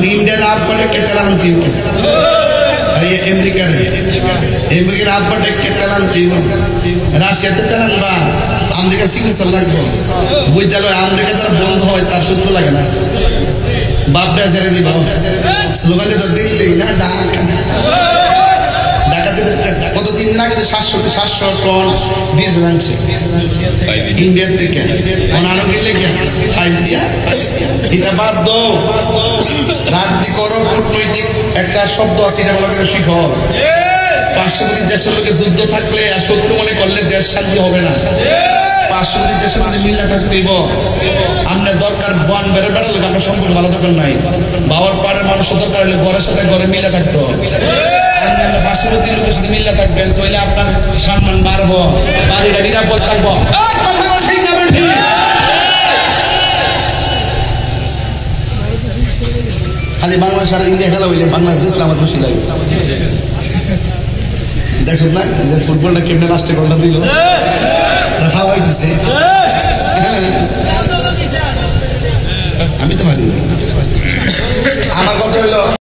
और इंडिया आप बड़े के तलाम थी वो अरे अमेरिका आप बड़े के तलाम थी वो राशिया ते तलाम बा अमेरिका सिग्न सल्लाह को वो चलो अमेरिका जरा बंद हो तार शुद्ध लगे ना बाप ने जरा दी बाप स्लोगन जो दिल ले ना ডাকাতে কত দিন আগে 700 টন বীজ আনছে ইন্ডিয়া থেকে অনারো গেলে কি ফাইল দিয়া এটা বাদ দাও রাজনীতি করো কূটনৈতিক একটা শব্দ আছে এটা ভালো করে শিখো পার্শ্ববর্তী দেশের লোকে যুদ্ধ থাকলে আর শত্রু মনে করলে দেশ শান্তি হবে না পার্শ্ববর্তী দেশের মধ্যে মিল্লা থাকতে দিব আমরা দরকার বন বেড়ে বেড়ালে আমরা সম্পর্ক ভালো দরকার নাই বাবার পাড়ের মানুষের দরকার হলে ঘরের সাথে ঘরে মিল্লা থাকতে হবে আমরা পার্শ্ববর্তী লোকের সাথে মিল্লা থাকবেন তাহলে আপনার সম্মান বাড়বো বাড়িটা নিরাপদ থাকবো খালি বাংলাদেশ আর ইন্ডিয়া খেলা হইলে বাংলাদেশ জিতলে আমার খুশি লাগে দেখো না যে ফুটবলটা কেমনে লাস্টে গোলটা দিল খাওয়াই দিছে আমি তো পারি আমার কথা হইলো